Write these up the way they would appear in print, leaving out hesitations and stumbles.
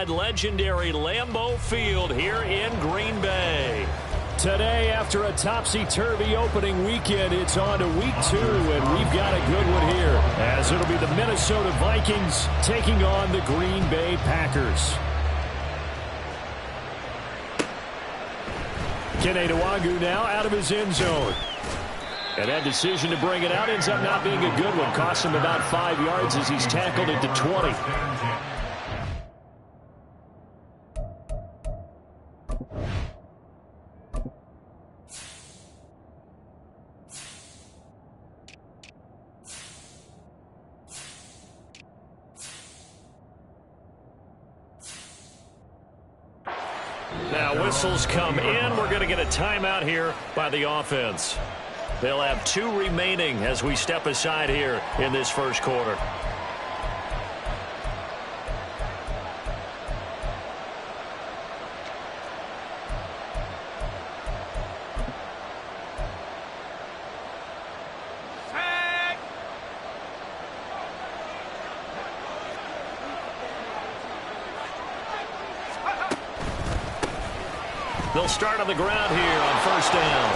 Legendary Lambeau Field here in Green Bay. Today, after a topsy-turvy opening weekend, it's on to week 2, and we've got a good one here, as it'll be the Minnesota Vikings taking on the Green Bay Packers. Kene Nwangwu now out of his end zone. And that decision to bring it out ends up not being a good one. Costs him about 5 yards as he's tackled at the 20. Now whistles come in. We're going to get a timeout here by the offense. They'll have 2 remaining as we step aside here in this first quarter. They'll start on the ground here on first down.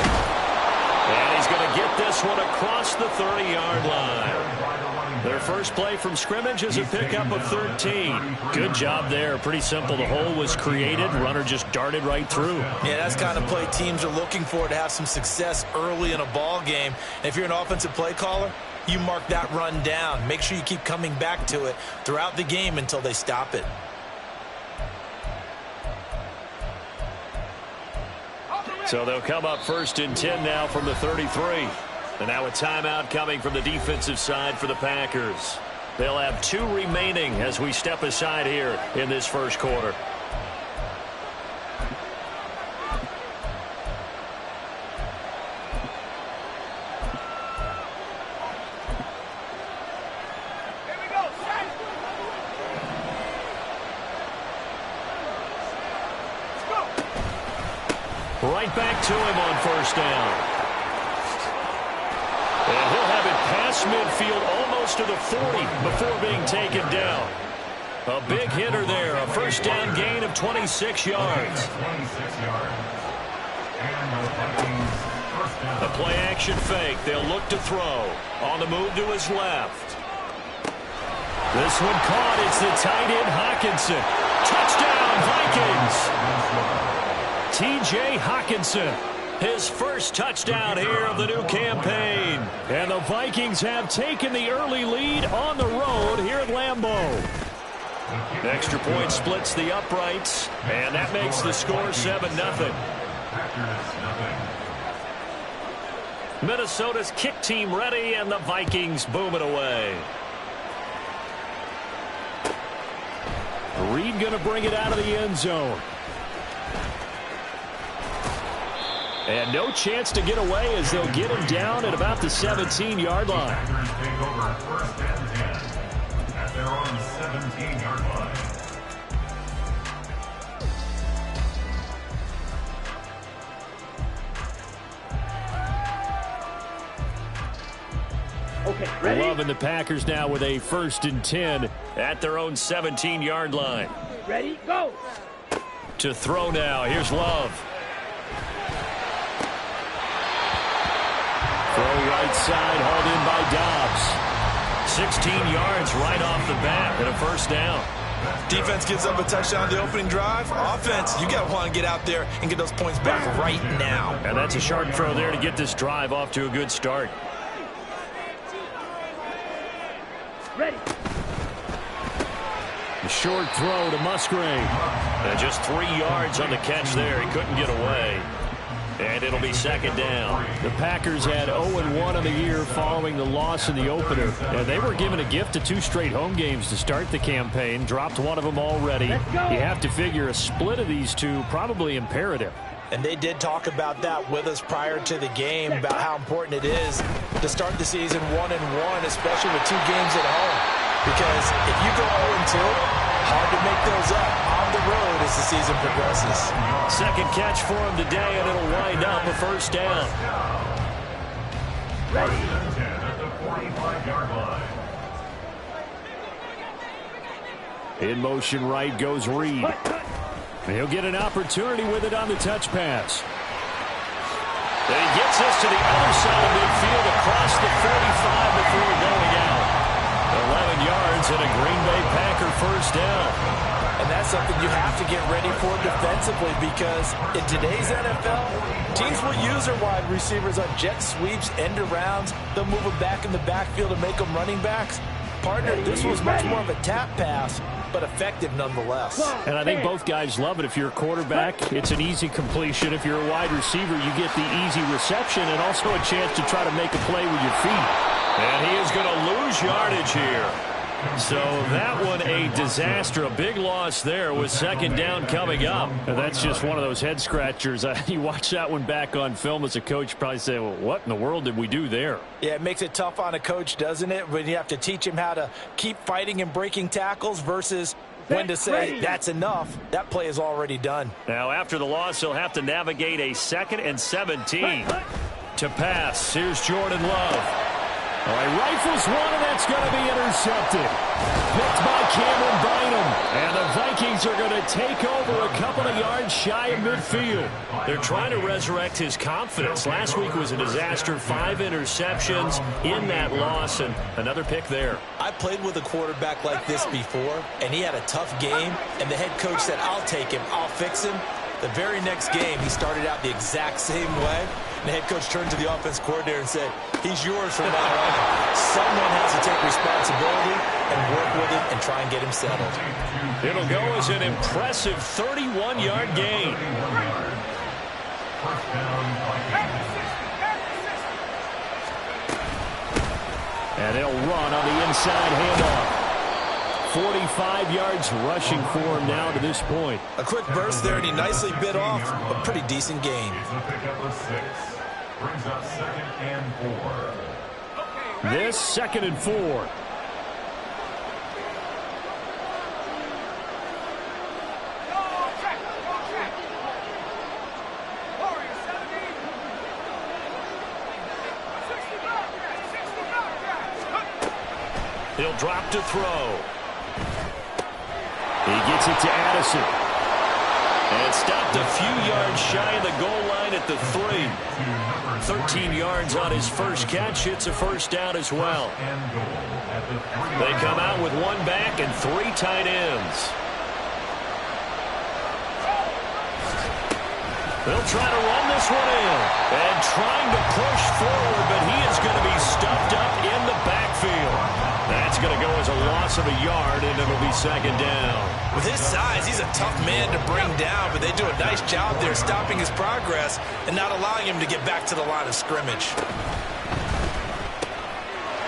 And he's going to get this one across the 30-yard line. Their first play from scrimmage is a pickup of 13. Good job there. Pretty simple. The hole was created. Runner just darted right through. Yeah, that's the kind of play teams are looking for to have some success early in a ball game. And if you're an offensive play caller, you mark that run down. Make sure you keep coming back to it throughout the game until they stop it. So they'll come up first and 10 now from the 33. And now a timeout coming from the defensive side for the Packers. They'll have 2 remaining as we step aside here in this first quarter. Right back to him on first down. And he'll have it past midfield almost to the 40 before being taken down. A big hitter there. A first down gain of 26 yards. A play action fake. They'll look to throw. On the move to his left. This one caught. It's the tight end Hockenson. Touchdown Vikings. T.J. Hockenson, his first touchdown here of the new campaign. And the Vikings have taken the early lead on the road here at Lambeau. Extra point splits the uprights, and that makes the score 7-0. Minnesota's kick team ready, and the Vikings boom it away. Reed going to bring it out of the end zone. And no chance to get away as they'll get him down at about the 17-yard line. At their own 17-yard line. Okay, ready? Loving the Packers now with a 1st and 10 at their own 17-yard line. Ready, go! To throw now. Here's Love. Throw right side, hauled in by Dobbs. 16 yards right off the bat and a first down. Defense gives up a touchdown the opening drive. Offense, you got to want to get out there and get those points back right now. And that's a sharp throw there to get this drive off to a good start. Ready. A short throw to Musgrave. And just 3 yards on the catch there. He couldn't get away. And it'll be second down. The Packers had 0-1 on the year following the loss in the opener. And they were given a gift of 2 straight home games to start the campaign. Dropped one of them already. You have to figure a split of these 2 probably imperative. And they did talk about that with us prior to the game, about how important it is to start the season 1-1, especially with 2 games at home. Because if you go 0-2, hard to make those up on the road as the season progresses. Second catch for him today, and it'll wind up a first down. Ready. At the 45-yard line. In motion right goes Reed. He'll get an opportunity with it on the touch pass. And he gets this to the other side of midfield across the 45 before going out. 11 yards and a Green Bay Packer first down. And that's something you have to get ready for defensively, because in today's NFL, teams will use their wide receivers on jet sweeps, end arounds. They'll move them back in the backfield and make them running backs. Partner, this was much more of a tap pass, but effective nonetheless. And I think both guys love it. If you're a quarterback, it's an easy completion. If you're a wide receiver, you get the easy reception and also a chance to try to make a play with your feet. And he is going to lose yardage here. So that one a disaster. A big loss there with second down coming up. And that's just one of those head scratchers. You watch that one back on film as a coach, probably say, well, what in the world did we do there? Yeah, it makes it tough on a coach, doesn't it? When you have to teach him how to keep fighting and breaking tackles versus when to say, that's enough. That play is already done. Now, after the loss, he'll have to navigate a 2nd and 17. To pass, here's Jordan Love. All right, rifles one, and that's going to be intercepted. Picked by Cameron Bynum. And the Vikings are going to take over a couple of yards shy of midfield. They're trying to resurrect his confidence. Last week was a disaster. 5 interceptions in that loss, and another pick there. I played with a quarterback like this before, and he had a tough game, and the head coach said, I'll take him, I'll fix him. The very next game, he started out the exact same way. And the head coach turned to the offense coordinator and said, he's yours from now on. Someone has to take responsibility and work with him and try and get him settled. It'll go as an impressive 31-yard gain. And they'll run on the inside handoff. 45 yards rushing for him now to this point. A quick burst there, and he nicely bit off a pretty decent gain. This 2nd and 4. He'll drop to throw. He gets it to Addison. And stopped a few yards shy of the goal line at the 3. 13 yards on his first catch. It's a first down as well. They come out with 1 back and 3 tight ends. They'll try to run this one in. And trying to push forward, but he is going to be stuffed up in the backfield. That's going to go as a loss of a yard, and it'll be 2nd down. With his size, he's a tough man to bring down, but they do a nice job there stopping his progress and not allowing him to get back to the line of scrimmage.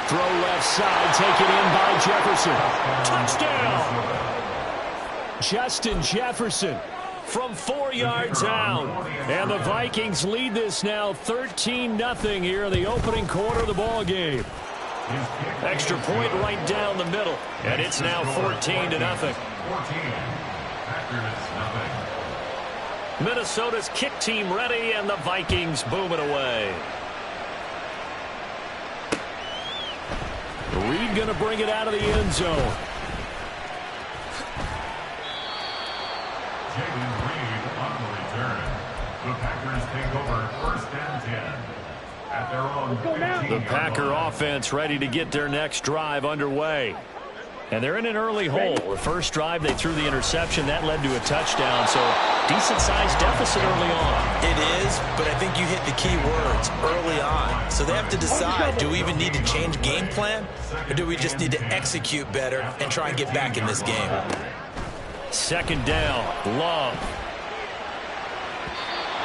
Throw left side, taken in by Jefferson. Touchdown! Justin Jefferson from 4 yards out. And the Vikings lead this now 13-0 here in the opening quarter of the ball game. Extra point right down the middle, and it's now 14-0. Minnesota's kick team ready, and the Vikings boom it away. Reed going to bring it out of the end zone. Jayden Reed on the return. The Packers take over 1st and 10. At their own 15-yard The Packer offense ready to get their next drive underway. And they're in an early hole. The first drive, they threw the interception. That led to a touchdown. So decent-sized deficit early on. It is, but I think you hit the key words early on. So they have to decide, do we even need to change game plan? Or do we just need to execute better and try and get back in this game? 2nd down, Love.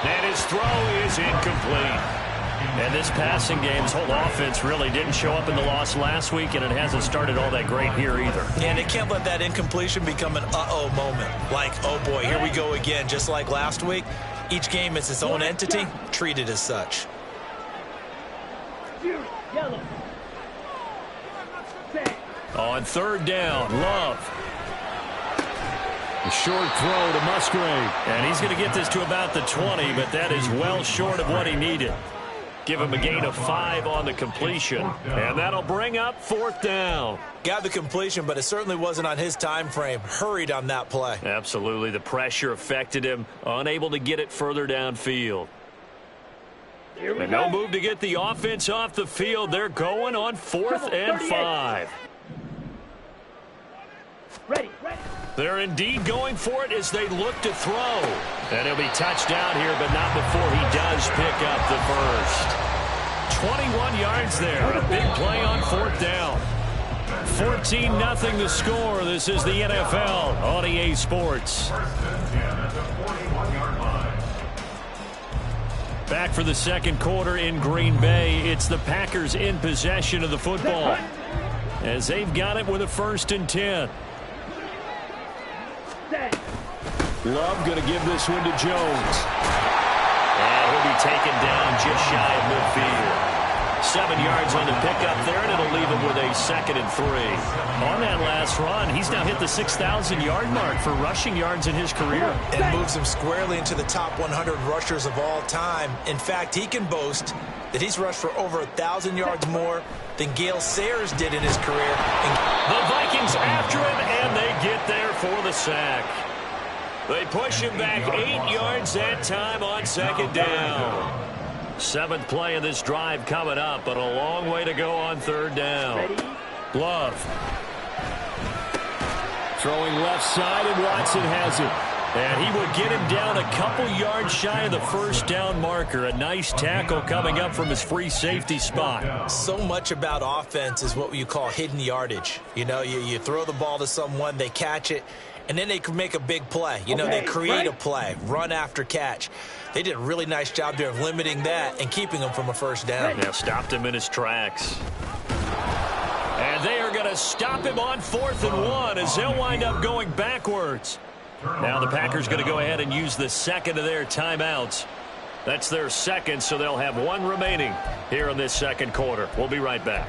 And his throw is incomplete. And this passing game, his whole offense really didn't show up in the loss last week, and it hasn't started all that great here either. And they can't let that incompletion become an uh-oh moment. Like, oh boy, here we go again, just like last week. Each game is its own entity, treated as such. On 3rd down, Love. A short throw to Musgrave. And he's going to get this to about the 20, but that is well short of what he needed. Give him a gain of 5 on the completion. And that'll bring up 4th down. Got the completion, but it certainly wasn't on his time frame. Hurried on that play. Absolutely. The pressure affected him. Unable to get it further downfield. And no move to get the offense off the field. They're going on 4th and 5. Ready. They're indeed going for it as they look to throw. And he'll be touched down here, but not before he does pick up the first. 21 yards there. A big play on 4th down. 14-0 the score. This is the NFL on EA Sports. Back for the second quarter in Green Bay. It's the Packers in possession of the football as they've got it with a 1st and 10. Love going to give this one to Jones. And he'll be taken down just shy of midfield. 7 yards on the pickup there, and it'll leave him with a 2nd and 3. On that last run, he's now hit the 6,000-yard mark for rushing yards in his career. And moves him squarely into the top 100 rushers of all time. In fact, he can boast that he's rushed for over 1,000 yards more than Gale Sayers did in his career. The Vikings after him, and they get there for the sack. They push him back 8 yards that time on 2nd down. 7th play of this drive coming up, but a long way to go on 3rd down. Love. Throwing left side, and Watson has it. And he would get him down a couple yards shy of the 1st down marker. A nice tackle coming up from his free safety spot. So much about offense is what you call hidden yardage. You know, you throw the ball to someone, they catch it, and then they can make a big play. You know, they create a play, run after catch. They did a really nice job there of limiting that and keeping him from a 1st down. Now stopped him in his tracks. And they are going to stop him on 4th and 1 as they'll wind up going backwards. Now the Packers going to go ahead and use the 2nd of their timeouts. That's their 2nd, so they'll have 1 remaining here in this 2nd quarter. We'll be right back.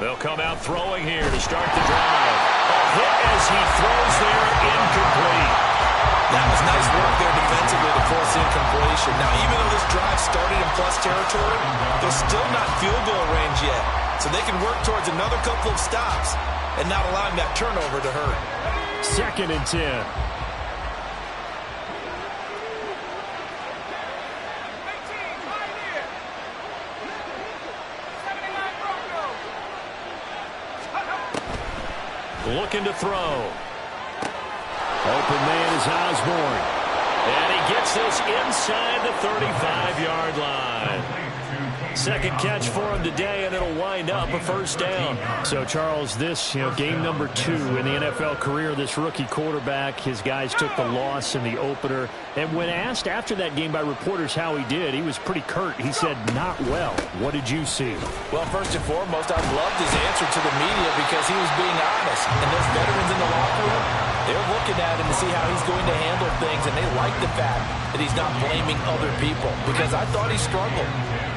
They'll come out throwing here to start the drive. A hit as he throws there, incomplete. That was nice work there defensively to force incompletion. Now, even though this drive started in plus territory, they're still not field goal range yet. So they can work towards another couple of stops and not allowing that turnover to hurt. 2nd and 10. Looking to throw. Open man is Osborne. And he gets this inside the 35-yard line. 2nd catch for him today, and it'll wind up a 1st down. So, Charles, this, game number 2 in the NFL career, this rookie quarterback, his guys took the loss in the opener. And when asked after that game by reporters how he did, he was pretty curt. He said, not well. What did you see? Well, first and foremost, I loved his answer to the media because he was being honest. And those veterans in the locker room, they're looking at him to see how he's going to handle things, and they like the fact that he's not blaming other people because I thought he struggled.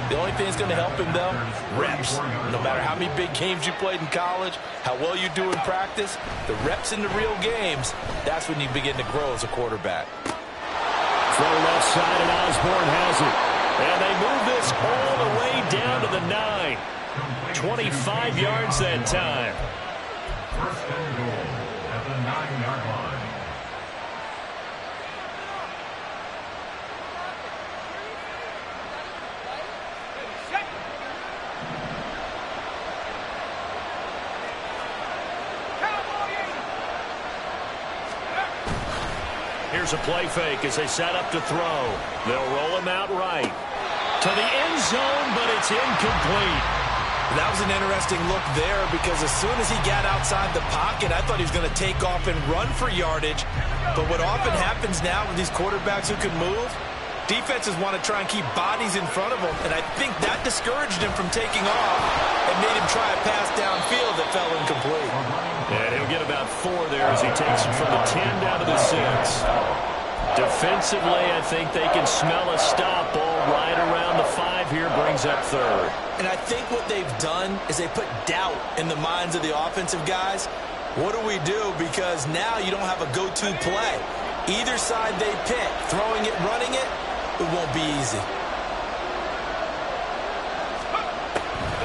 The only thing that's going to help him, though, reps. No matter how many big games you played in college, how well you do in practice, the reps in the real games, that's when you begin to grow as a quarterback. Throw left side, and Osborne has it. And they move this all the way down to the 9. 25 yards that time. 1st and goal at the 9-yard line. Here's a play fake as they set up to throw. They'll roll him out right. To the end zone, but it's incomplete. That was an interesting look there because as soon as he got outside the pocket, I thought he was going to take off and run for yardage. But what often happens now with these quarterbacks who can move, defenses want to try and keep bodies in front of them, and I think that discouraged him from taking off and made him try a pass downfield that fell incomplete. And he'll get about 4 there as he takes it from the 10 down to the 6. Defensively, I think they can smell a stop ball right around the 5 here, brings up third. And I think what they've done is they put doubt in the minds of the offensive guys. What do we do? Because now you don't have a go-to play. Either side they pick, throwing it, running it, it won't be easy.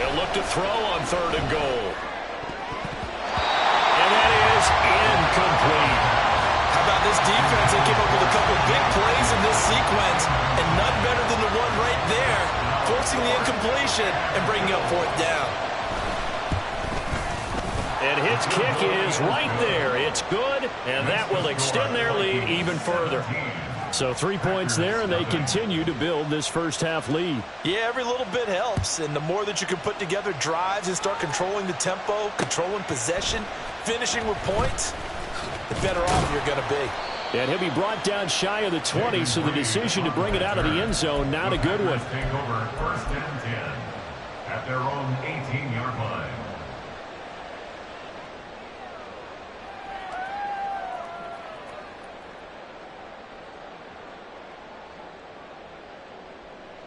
They'll look to throw on 3rd and goal. And that is incomplete. How about this defense? They came up with a couple big plays in this sequence, and none better than the one right there, forcing the incompletion and bringing up 4th down. And his kick is right there. It's good, and that will extend their lead even further. So 3 points there, and they continue to build this first half lead. Yeah, every little bit helps, and the more that you can put together drives and start controlling the tempo, controlling possession, finishing with points, the better off you're going to be. And he'll be brought down shy of the 20, so the decision to bring it out of the end zone, not a good one. Take over 1st and 10 at their own 18-yard line.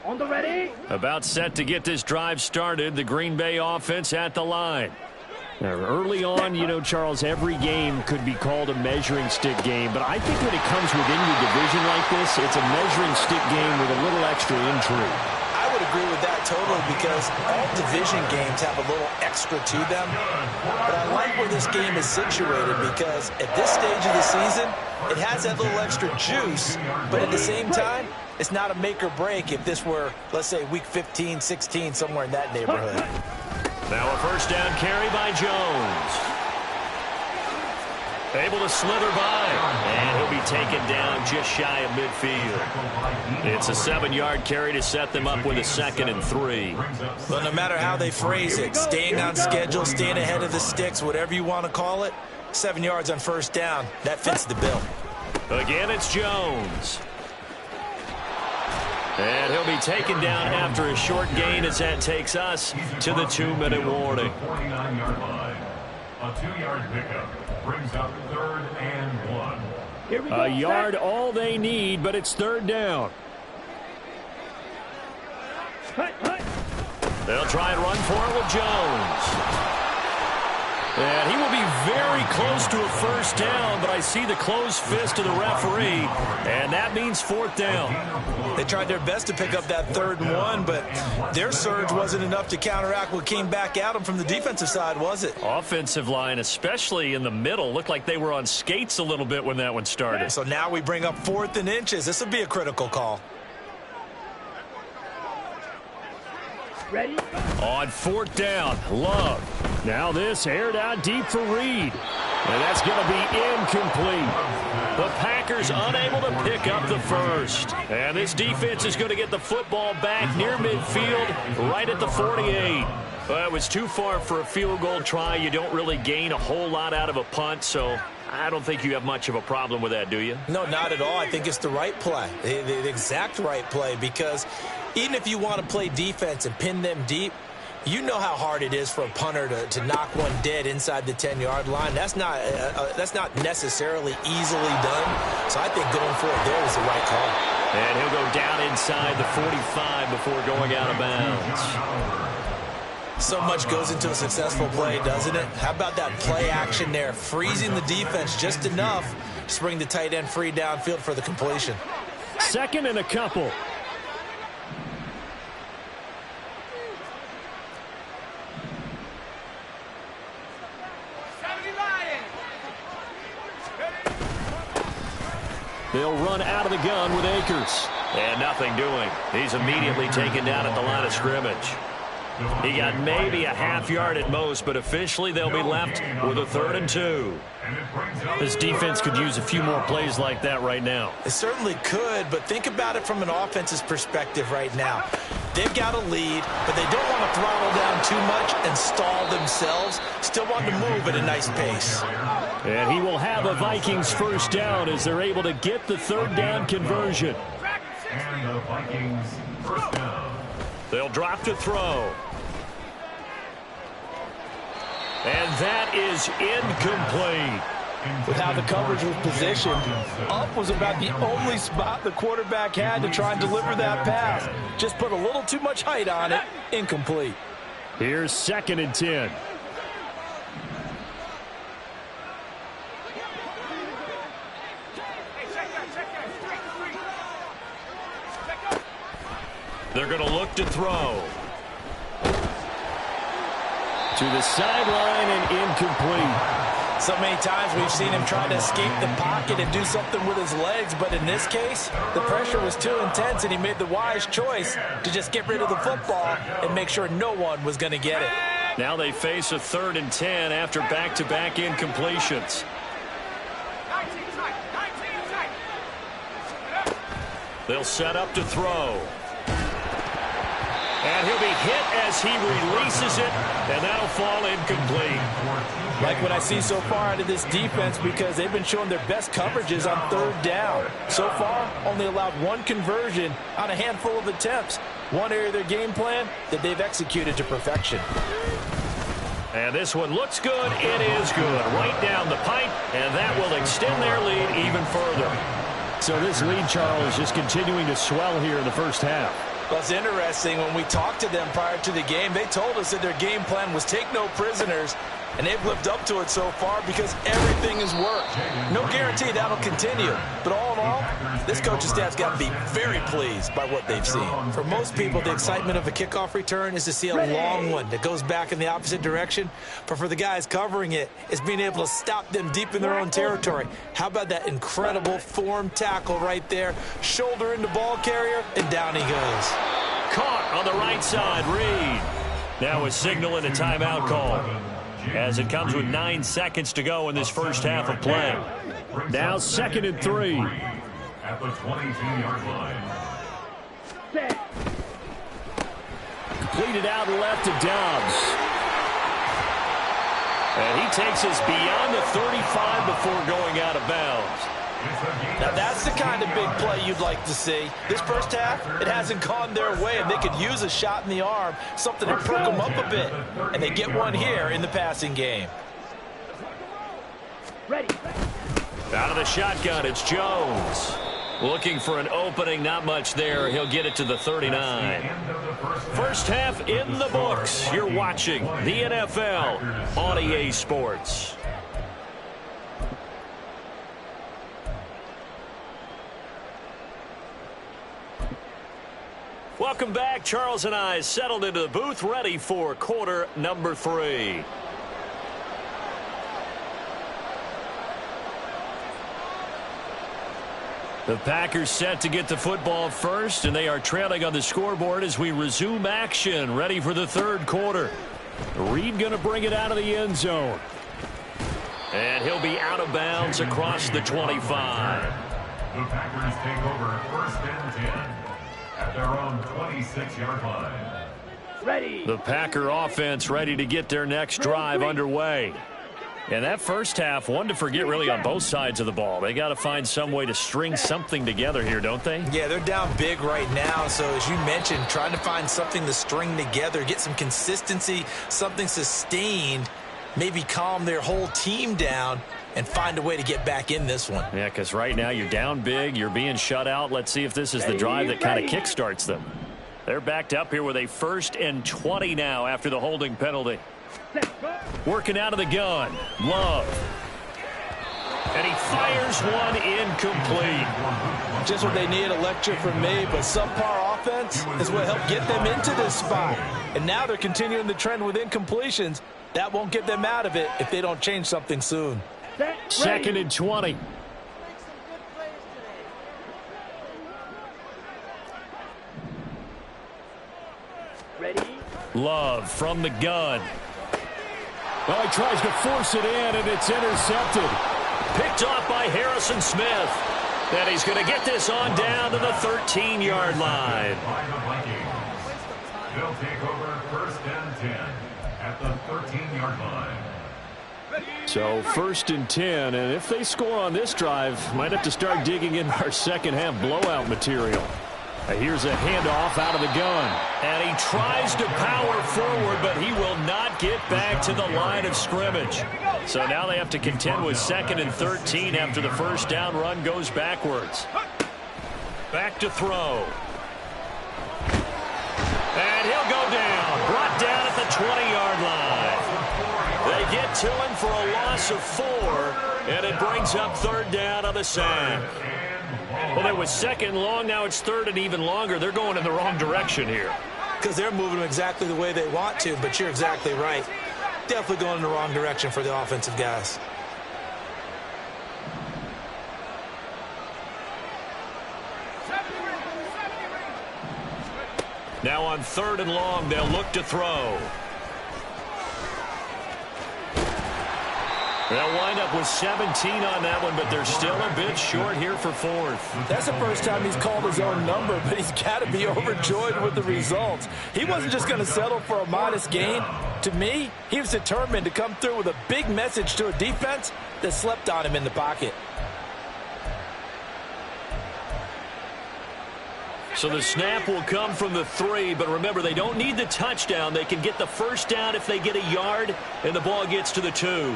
On the ready. About set to get this drive started, the Green Bay offense at the line. Now, early on, you know, Charles, every game could be called a measuring stick game, but I think when it comes within your division like this, it's a measuring stick game with a little extra intrigue. I would agree with that totally, because all division games have a little extra to them. But I like where this game is situated, because at this stage of the season, it has that little extra juice, but at the same time, it's not a make or break if this were, let's say, week 15, 16, somewhere in that neighborhood. Now a 1st down carry by Jones. Able to slither by, and he'll be taken down just shy of midfield. It's a 7-yard carry to set them up with a 2nd and 3. Well, no matter how they phrase it, staying on schedule, staying ahead of the sticks, whatever you want to call it, 7 yards on 1st down, that fits the bill. Again, it's Jones. And he'll be taken down after a short gain as that takes us to the 2-minute warning. 49-yard line. A 2-yard pickup brings up 3rd and 1. Here we go. A yard all they need, but it's 3rd down. They'll try and run for it with Jones. And he will be very close to a 1st down, but I see the closed fist of the referee, and that means 4th down. They tried their best to pick up that 3rd and 1, but their surge wasn't enough to counteract what came back at them from the defensive side, was it? Offensive line, especially in the middle, looked like they were on skates a little bit when that one started. So now we bring up 4th and inches. This will be a critical call. Ready. On 4th down, Love. Now this aired out deep for Reed. And that's going to be incomplete. The Packers unable to pick up the 1st. And this defense is going to get the football back near midfield, right at the 48. It was too far for a field goal try. You don't really gain a whole lot out of a punt, so I don't think you have much of a problem with that, do you? No, not at all. I think it's the right play, the exact right play, because even if you want to play defense and pin them deep, you know how hard it is for a punter to knock one dead inside the 10-yard line. That's not necessarily easily done. So I think going for it there is the right call. And he'll go down inside the 45 before going out of bounds. So much goes into a successful play, doesn't it? How about that play action there? Freezing the defense just enough to bring the tight end free downfield for the completion. 2nd and a couple. They'll run out of the gun with Akers. And nothing doing. He's immediately taken down at the line of scrimmage. He got maybe a half yard at most, but officially they'll be left with a 3rd and 2. This defense could use a few more plays like that right now. It certainly could, but think about it from an offense's perspective right now. They've got a lead, but they don't want to throttle down too much and stall themselves. Still want to move at a nice pace. And he will have a Vikings 1st down as they're able to get the 3rd down conversion. And the Vikings 1st down. They'll drop to throw. And that is incomplete. with how the coverage was positioned. Up was about the only spot the quarterback had to try and deliver that pass. Just put a little too much height on it. Incomplete. Here's 2nd and 10. They're going to look to throw. To the sideline and incomplete. So many times we've seen him try to escape the pocket and do something with his legs, but in this case, the pressure was too intense and he made the wise choice to just get rid of the football and make sure no one was going to get it. Now they face a 3rd and 10 after back-to-back incompletions. They'll set up to throw. And he'll be hit as he releases it, and that'll fall incomplete. Like what I see so far out of this defense, because they've been showing their best coverages on 3rd down. So far, only allowed 1 conversion on a handful of attempts. One area of their game plan that they've executed to perfection. And this one looks good. It is good. Right down the pipe, and that will extend their lead even further. So this lead, Charles, just continuing to swell here in the first half. Well, it's interesting. When we talked to them prior to the game, they told us that their game plan was take no prisoners, and they've lived up to it so far because everything has worked. No guarantee that'll continue, but all in all, this coaching staff's got to be very pleased by what they've seen. For most people, the excitement of a kickoff return is to see a long one that goes back in the opposite direction, but for the guys covering it, it's being able to stop them deep in their own territory. How about that incredible form tackle right there, shoulder into ball carrier, and down he goes. Caught on the right side, Reed. Now a signal and a timeout call, as it comes with 9 seconds to go in this first half of play. Now 2nd and 3. At the 22-yard line. Completed out left to Dobbs. And he takes us beyond the 35 before going out of bounds. Now that's the kind of big play you'd like to see. This first half, it hasn't gone their way, and they could use a shot in the arm, something to perk them up a bit. And they get one here in the passing game. Ready. Out of the shotgun, it's Jones. Looking for an opening, not much there. He'll get it to the 39. First half in the books. You're watching the NFL on EA Sports. Welcome back. Charles and I settled into the booth, ready for quarter number 3. The Packers set to get the football first, and they are trailing on the scoreboard as we resume action, ready for the 3rd quarter. Reed going to bring it out of the end zone. And he'll be out of bounds across the 25. The Packers take over 1st and 10 at their own 26-yard line. Ready. The Packer offense ready to get their next drive underway. And that first half, one to forget really on both sides of the ball. They got to find some way to string something together here, don't they? Yeah, they're down big right now. So as you mentioned, trying to find something to string together, get some consistency, something sustained, maybe calm their whole team down and find a way to get back in this one. Yeah, because right now you're down big, you're being shut out. Let's see if this is the drive that kind of kickstarts them. They're backed up here with a 1st and 20 now after the holding penalty. Working out of the gun, Love. And he fires one incomplete. Just what they need, a lecture from me, but subpar offense is what helped get them into this spot. And now they're continuing the trend with incompletions. That won't get them out of it if they don't change something soon. 2nd and 20. Ready. Love from the gun. Well, he tries to force it in, and it's intercepted. Picked off by Harrison Smith. And he's going to get this on down to the 13-yard line. By the Vikings. They'll take over 1st and 10 at the 13-yard line. So 1st and 10, and if they score on this drive, might have to start digging in our second half blowout material. Here's a handoff out of the gun. And he tries to power forward, but he will not get back to the line of scrimmage. So now they have to contend with 2nd and 13 after the first down run goes backwards. Back to throw. And he'll go down. Brought down at the 20-yard line. They get to him for a loss of 4, and it brings up 3rd down on the sack. Well, it was 2nd long. Now it's 3rd and even longer. They're going in the wrong direction here. Because they're moving exactly the way they want to, but you're exactly right. Definitely going in the wrong direction for the offensive guys. Now on 3rd and long, they'll look to throw. They'll wind up with 17 on that one, but they're still a bit short here for 4th. That's the first time he's called his own number, but he's got to be overjoyed with the results. He wasn't just going to settle for a modest gain. To me, he was determined to come through with a big message to a defense that slept on him in the pocket. So the snap will come from the 3, but remember, they don't need the touchdown. They can get the first down if they get a yard, and the ball gets to the 2.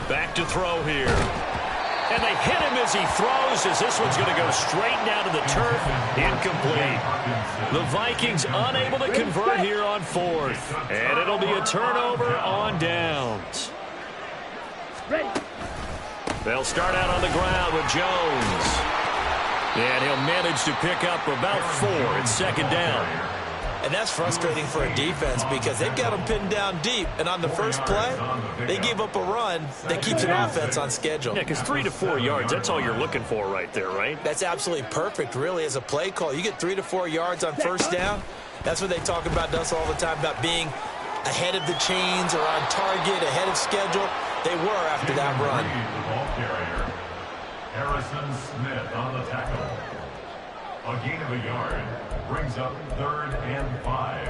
Back to throw here. And they hit him as he throws, as this one's going to go straight down to the turf. Incomplete. The Vikings unable to convert here on 4th. And it'll be a turnover on downs. They'll start out on the ground with Jones. And he'll manage to pick up about 4. It's 2nd down. And that's frustrating for a defense because they've got them pinned down deep. And on the first play, they give up a run that keeps an offense on schedule. Yeah, because 3 to 4 yards, that's all you're looking for right there, right? That's absolutely perfect, really, as a play call. You get 3 to 4 yards on first down. That's what they talk about us all the time, about being ahead of the chains or on target, ahead of schedule. They were after that run. The ball carrier, Harrison Smith on the tackle. A gain of a yard brings up 3rd and 5.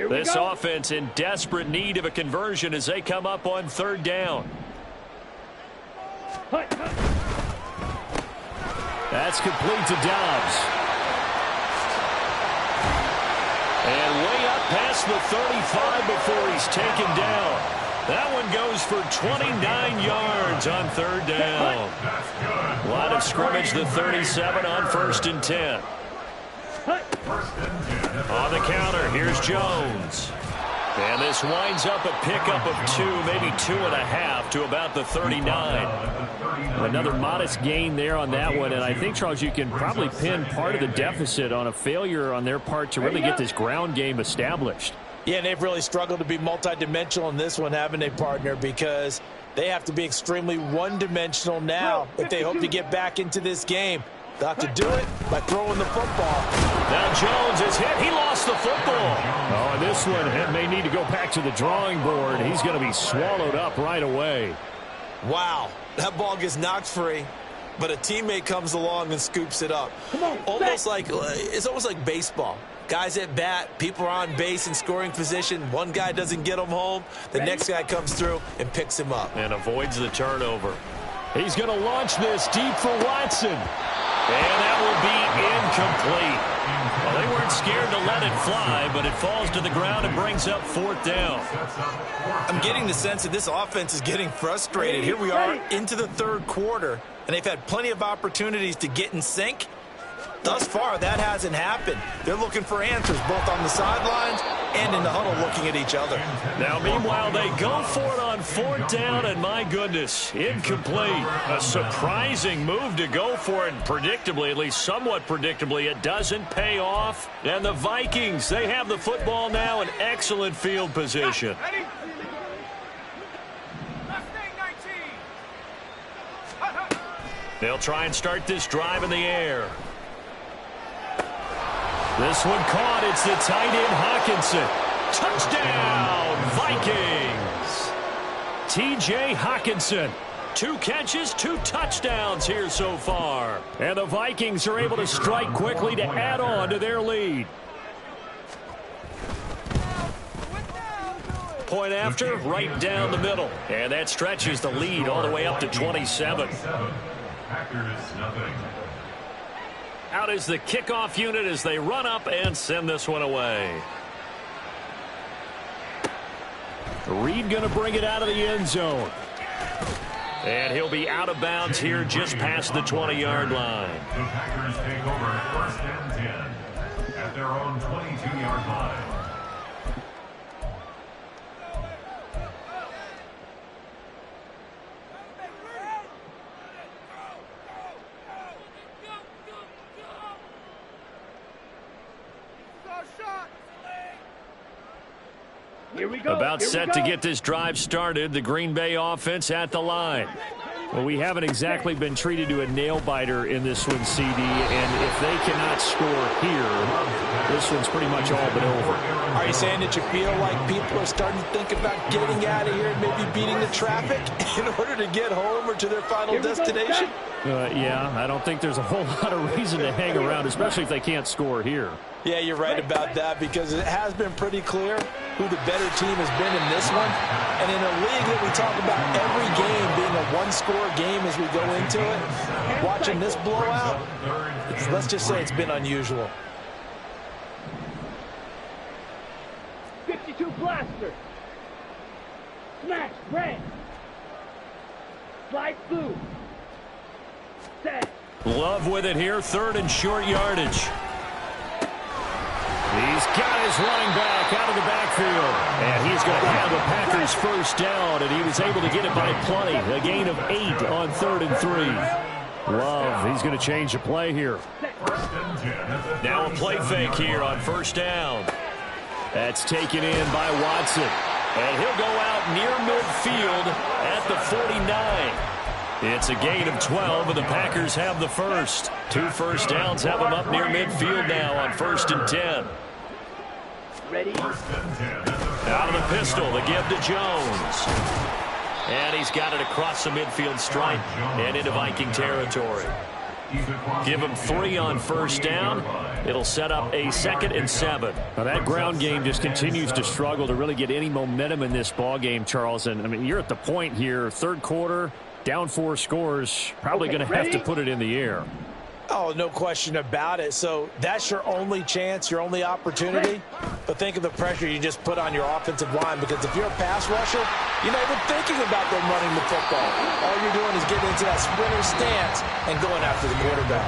This offense in desperate need of a conversion as they come up on 3rd down. That's complete to Dobbs. And way up past the 35 before he's taken down. That one goes for 29 yards on 3rd down. Line of scrimmage, the 37 on 1st and 10. On the counter, here's Jones. And this winds up a pickup of 2, maybe 2.5 to about the 39. Another modest gain there on that one, and I think, Charles, you can probably pin part of the deficit on a failure on their part to really get this ground game established. Yeah, and they've really struggled to be multidimensional in this one, haven't they, partner? Because they have to be extremely one-dimensional now if they hope to get back into this game. They'll have to do it by throwing the football. Now Jones is hit. He lost the football. Oh, and this one may need to go back to the drawing board. He's going to be swallowed up right away. Wow, that ball gets knocked free, but a teammate comes along and scoops it up. It's almost like baseball. Guys at bat, people are on base in scoring position. One guy doesn't get him home. The next guy comes through and picks him up. And avoids the turnover. He's going to launch this deep for Watson. And that will be incomplete. Well, they weren't scared to let it fly, but it falls to the ground and brings up 4th down. I'm getting the sense that this offense is getting frustrated. Here we are into the 3rd quarter, and they've had plenty of opportunities to get in sync. Thus far, that hasn't happened. They're looking for answers both on the sidelines and in the huddle looking at each other. Now, meanwhile, they go for it on 4th down, and my goodness, incomplete. A surprising move to go for it, and predictably, at least somewhat predictably, it doesn't pay off. And the Vikings, they have the football now in excellent field position. They'll try and start this drive in the air. This one caught. It's the tight end Hockenson. Touchdown, Vikings. T.J. Hockenson. 2 catches, 2 touchdowns here so far. And the Vikings are able to strike quickly to add on to their lead. Point after, right down the middle. And that stretches the lead all the way up to 27. Packers nothing. Out is the kickoff unit as they run up and send this one away. Reed going to bring it out of the end zone. And he'll be out of bounds here just past the 20-yard line. The Packers take over 1st and 10 at their own 22-yard line. Here we go. About set to get this drive started. The Green Bay offense at the line. Well, we haven't exactly been treated to a nail-biter in this one, CD, and if they cannot score here, this one's pretty much all but over. Are you saying that you feel like people are starting to think about getting out of here and maybe beating the traffic in order to get home or to their final destination? Yeah, I don't think there's a whole lot of reason to hang around, especially if they can't score here. Yeah, you're right about that because it has been pretty clear who the better team has been in this one. And in a league that we talk about every game being a one-score game as we go into it, watching this blowout, let's just say it's been unusual. 52 blaster. Smash, red. Slide through. Set. Love with it here, 3rd and short yardage. He's got his running back out of the backfield. And he's going to have the Packers first down, and he was able to get it by plenty. A gain of 8 on 3rd and 3. Love, he's going to change the play here. Now a play fake here on 1st down. That's taken in by Watson. And he'll go out near midfield at the 49. It's a gain of 12, and the Packers have the first. 2 first downs have them up near midfield now on 1st and 10. Ready? Out of the pistol, the give to Jones. And he's got it across the midfield stripe and into Viking territory. Give him 3 on 1st down. It'll set up a 2nd and 7. Now that ground game just continues to struggle to really get any momentum in this ball game, Charles. And I mean, you're at the point here, 3rd quarter, down 4 scores, probably going to have to put it in the air. Oh, no question about it. So that's your only chance, your only opportunity. But think of the pressure you just put on your offensive line, because if you're a pass rusher, you're not even thinking about them running the football. All you're doing is getting into that sprinter stance and going after the quarterback.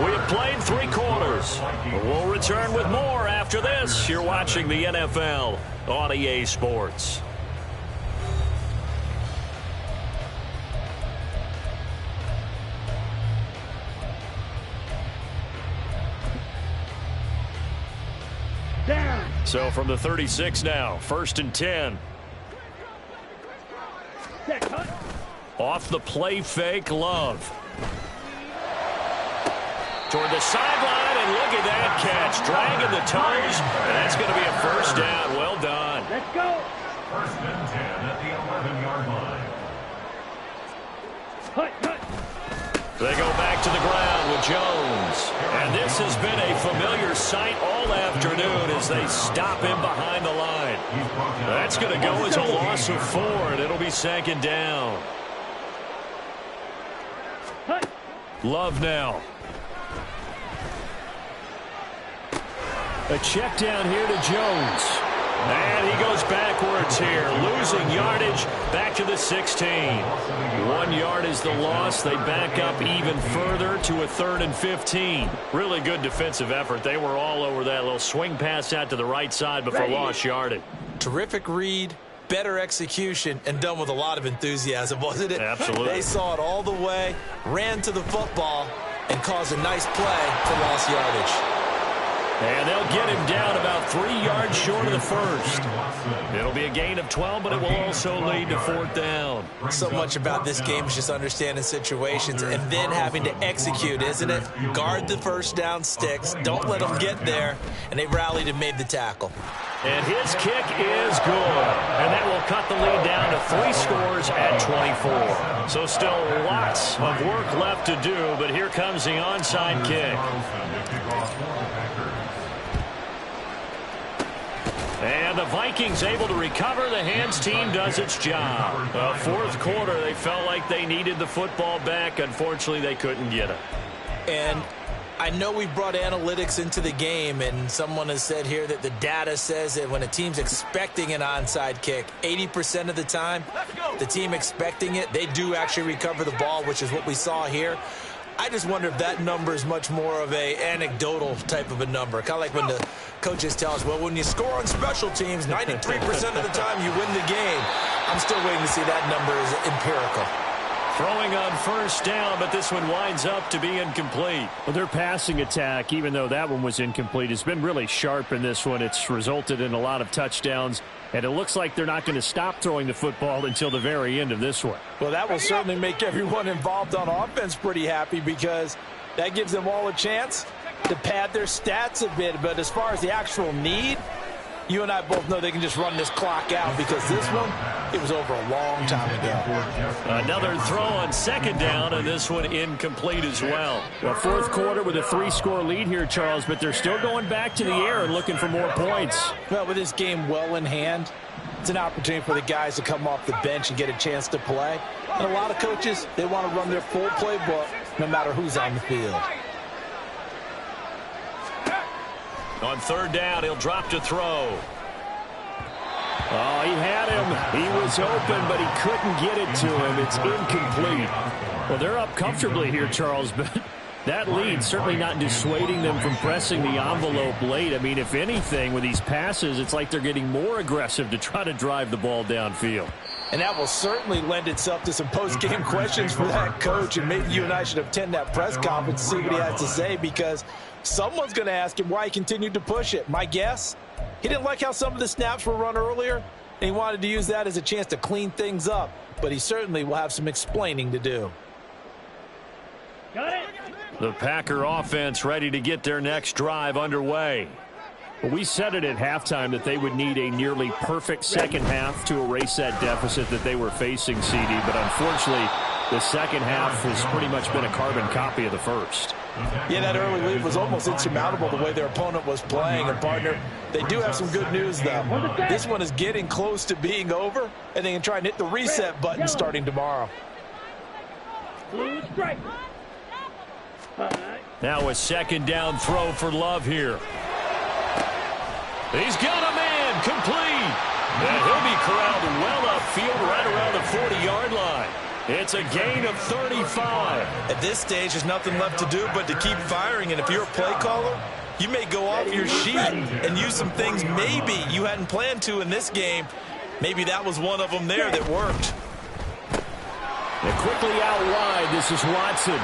We have played 3 quarters. We'll return with more after this. You're watching the NFL on EA Sports. Down. So from the 36 now, 1st and 10. Set. Cut. Off the play fake, Love. Toward the sideline, and look at that catch. Dragging the toes, and that's going to be a 1st down. Well done. Let's go. 1st and 10 at the 11-yard line. Cut. Cut. They go back to the ground with Jones. And this has been a familiar sight all afternoon as they stop him behind the line. That's going to go as a loss of 4, and it'll be 2nd down. Cut. Love now. A check down here to Jones. And he goes backwards here, losing yardage back to the 16. 1 yard is the loss. They back up even further to a 3rd and 15. Really good defensive effort. They were all over that little swing pass out to the right side before lost yardage. Terrific read, better execution, and done with a lot of enthusiasm, wasn't it? Absolutely. They saw it all the way, ran to the football, and caused a nice play for lost yardage. And they'll get him down about 3 yards short of the first. It'll be a gain of 12, but it will also lead to 4th down. So much about this game is just understanding situations and then having to execute, isn't it? Guard the first down sticks. Don't let them get there. And they rallied and made the tackle. And his kick is good. And that will cut the lead down to 3 scores at 24. So still lots of work left to do, but here comes the onside kick. And the Vikings able to recover. The hands team does its job. Fourth quarter, they felt like they needed the football back. Unfortunately, they couldn't get it. And I know we brought analytics into the game, and someone has said here that the data says that when a team's expecting an onside kick, 80% of the time, the team expecting it, they do actually recover the ball, which is what we saw here. I just wonder if that number is much more of a anecdotal type of a number. Kind of like when the coaches tell us, well, when you score on special teams, 93% of the time you win the game. I'm still waiting to see that number is empirical. Throwing on first down, but this one winds up to be incomplete. Well, their passing attack, even though that one was incomplete, has been really sharp in this one. It's resulted in a lot of touchdowns, and it looks like they're not going to stop throwing the football until the very end of this one. Well, that will certainly make everyone involved on offense pretty happy, because that gives them all a chance to pad their stats a bit. But as far as the actual need, you and I both know they can just run this clock out, because this one, it was over a long time ago. Another throw on second down, and this one incomplete as well. Well, fourth quarter with a 3-score lead here, Charles, but they're still going back to the air and looking for more points. Well, with this game well in hand, it's an opportunity for the guys to come off the bench and get a chance to play. And a lot of coaches, they want to run their full playbook no matter who's on the field. On third down, he'll drop to throw. Oh, he had him. He was open, but he couldn't get it to him. It's incomplete. Well, they're up comfortably here, Charles, but that lead certainly not dissuading them from pressing the envelope late. I mean, if anything, with these passes, it's like they're getting more aggressive to try to drive the ball downfield. And that will certainly lend itself to some post-game questions for that coach, and maybe you and I should attend that press conference and see what he has to say, because someone's going to ask him why he continued to push it. My guess, he didn't like how some of the snaps were run earlier, and he wanted to use that as a chance to clean things up. But he certainly will have some explaining to do. Got it. The Packer offense ready to get their next drive underway. Well, we said it at halftime that they would need a nearly perfect second half to erase that deficit that they were facing, CD. But unfortunately, the second half has pretty much been a carbon copy of the first. Yeah, that early lead was almost insurmountable the way their opponent was playing. And, partner, they do have some good news, though. This one is getting close to being over, and they can try and hit the reset button starting tomorrow. Blue strike. Now a second down throw for Love here. He's got a man complete. And he'll be corralled well upfield right around the 40-yard line. It's a gain of 35. At this stage, there's nothing left to do but to keep firing. And if you're a play caller, you may go off your sheet and use some things maybe you hadn't planned to in this game. Maybe that was one of them there that worked. And quickly out wide, this is Watson.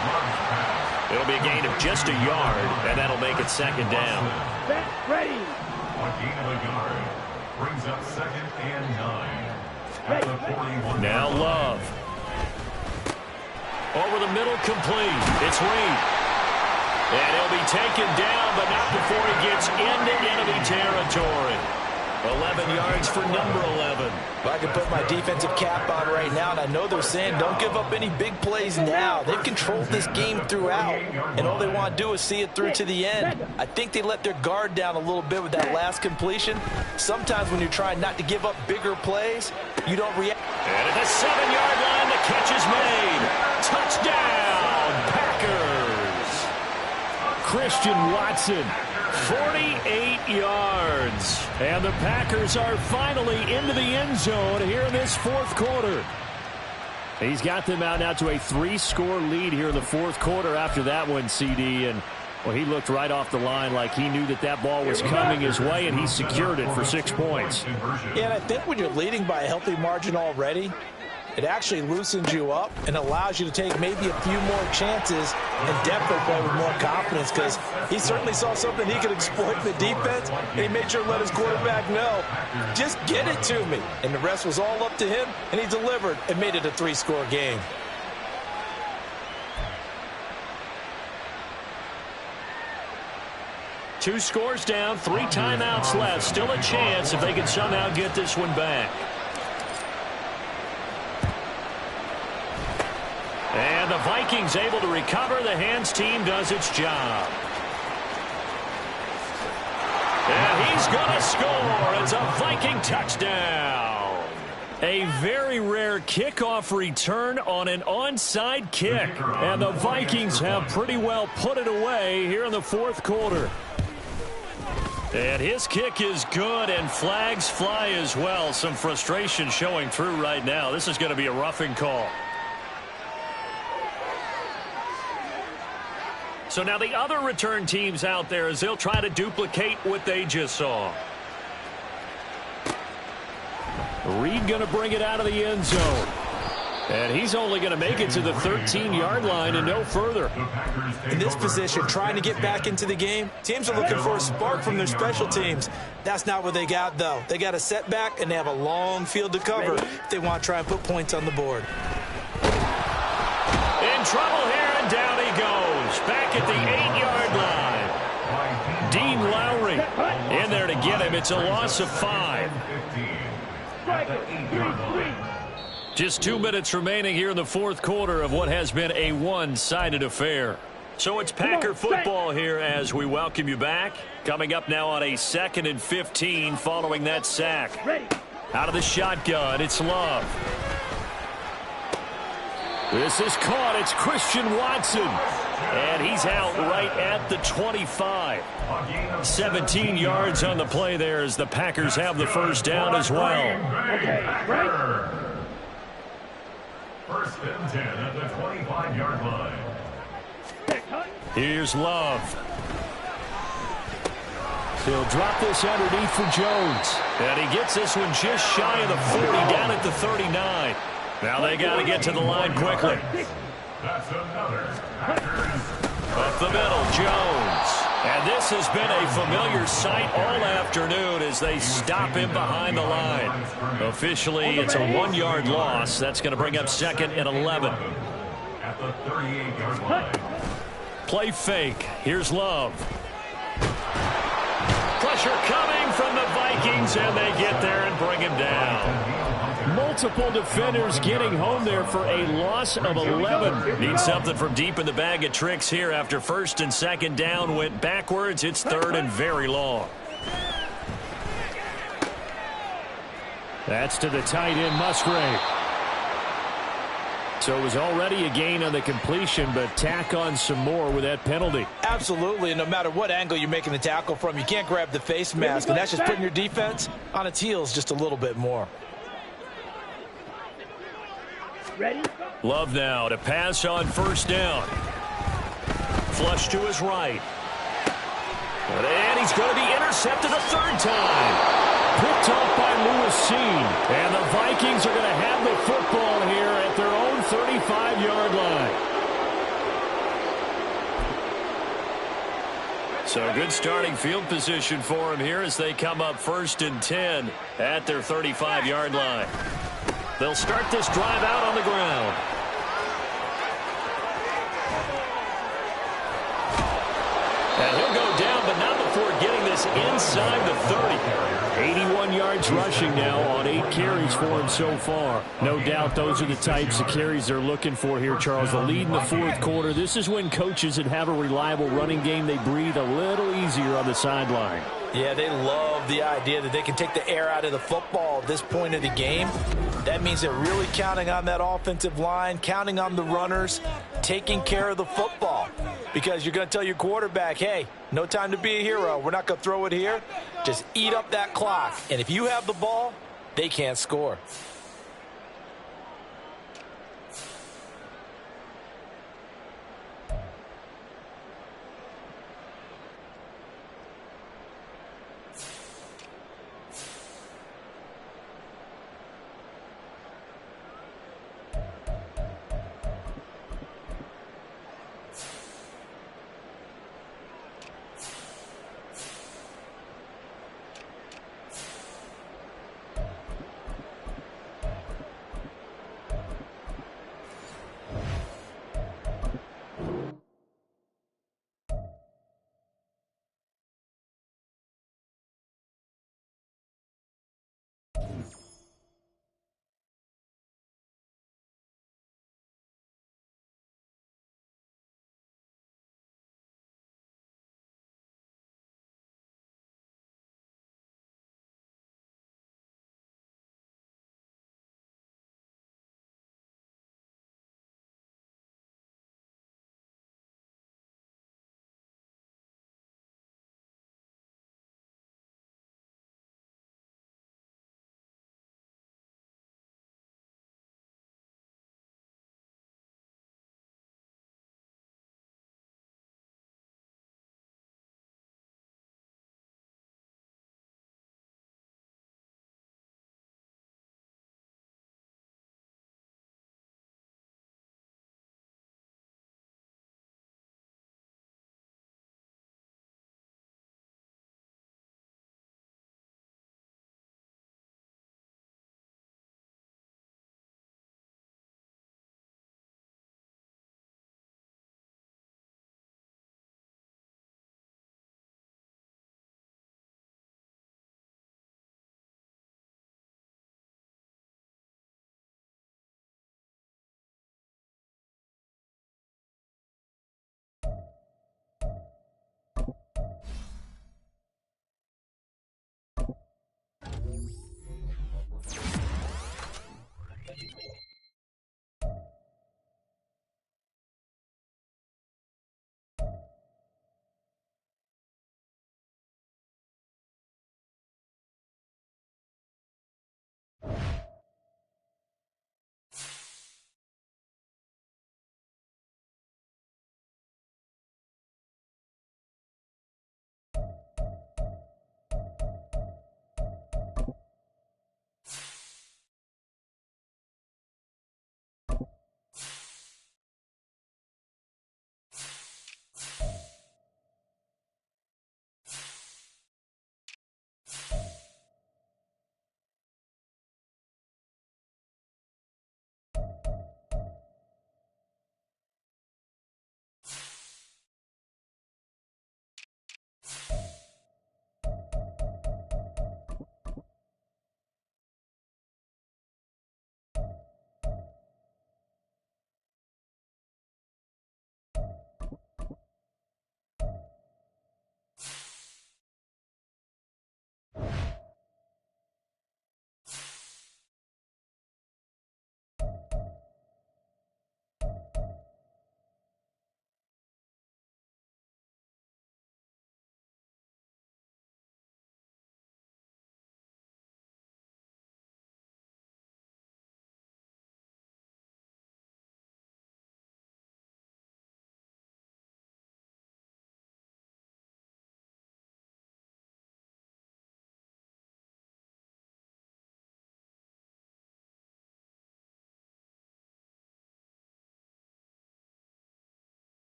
It'll be a gain of just a yard, and that'll make it second down. Set, ready. A gain of a yard brings up 2nd and 9 at the 41. Now Love. Over the middle, complete. It's Reed. And he'll be taken down, but not before he gets into enemy territory. 11 yards for number 11. Well, I can put my defensive cap on right now, and I know they're saying don't give up any big plays now. They've controlled this game throughout, and all they want to do is see it through to the end. I think they let their guard down a little bit with that last completion. Sometimes when you're trying not to give up bigger plays, you don't react. And at the 7-yard line, the catch is made. Touchdown, Packers. Christian Watson, 48 yards. And the Packers are finally into the end zone here in this fourth quarter. He's got them out now to a 3-score lead here in the fourth quarter after that one, CD. And, well, he looked right off the line like he knew that that ball was coming his way, and he secured it for 6 points. Yeah, and I think when you're leading by a healthy margin already, it actually loosens you up and allows you to take maybe a few more chances and definitely play with more confidence, because he certainly saw something he could exploit in the defense, and he made sure to let his quarterback know, just get it to me. And the rest was all up to him, and he delivered and made it a 3-score game. Two scores down, 3 timeouts left. Still a chance if they can somehow get this one back. And the Vikings able to recover. The hands team does its job. And he's he's going to score. It's a Viking touchdown. A very rare kickoff return on an onside kick. And the Vikings have pretty well put it away here in the fourth quarter. And his kick is good, and flags fly as well. Some frustration showing through right now. This is going to be a roughing call. So now the other return teams out there as they'll try to duplicate what they just saw. Reed going to bring it out of the end zone. And he's only going to make it to the 13-yard line and no further. In this position, trying to get back into the game, teams are looking for a spark from their special teams. That's not what they got, though. They got a setback, and they have a long field to cover if they want to try and put points on the board. In trouble here, and down he goes. Back at the 8-yard line. Dean Lowry in there to get him. It's a loss of 5. Just 2 minutes remaining here in the fourth quarter of what has been a one-sided affair. So it's Packer football here as we welcome you back. Coming up now on a 2nd and 15 following that sack. Out of the shotgun, it's Love. This is caught. It's Christian Watson. And he's out right at the 25. 17 yards on the play there as the Packers have the first down as well. First and 10 at the 25-yard line. Here's Love. He'll drop this underneath for Jones. And he gets this one just shy of the 40, down at the 39. Now they got to get to the line quickly. That's another Packers. Up the middle, Jones. And this has been a familiar sight all afternoon as they stop him behind the line. Officially, it's a 1-yard loss. That's going to bring up 2nd and 11. At the 38-yard line. Play fake. Here's Love. Pressure coming from the Vikings, and they get there and bring him down. Multiple defenders getting home there for a loss of 11. Need something from deep in the bag of tricks here after 1st and 2nd down went backwards. It's 3rd and very long. That's to the tight end, Musgrave. So it was already a gain on the completion, but tack on some more with that penalty. Absolutely, and no matter what angle you're making the tackle from, you can't grab the face mask, and that's just putting your defense on its heels just a little bit more. Ready? Love now to pass on 1st down. Flush to his right. And he's going to be intercepted a 3rd time. Picked off by Lewis Cine. And the Vikings are going to have the football here at their own 35-yard line. So good starting field position for him here as they come up 1st and 10 at their 35-yard line. They'll start this drive out on the ground. And he'll go down, but not before getting this inside the 30. 81 yards rushing now on 8 carries for him so far. No doubt those are the types of carries they're looking for here, Charles. The lead in the fourth quarter. This is when coaches that have a reliable running game, they breathe a little easier on the sideline. Yeah, they love the idea that they can take the air out of the football at this point of the game. That means they're really counting on that offensive line, counting on the runners, taking care of the football. Because you're going to tell your quarterback, hey, no time to be a hero. We're not going to throw it here. Just eat up that clock. And if you have the ball, they can't score.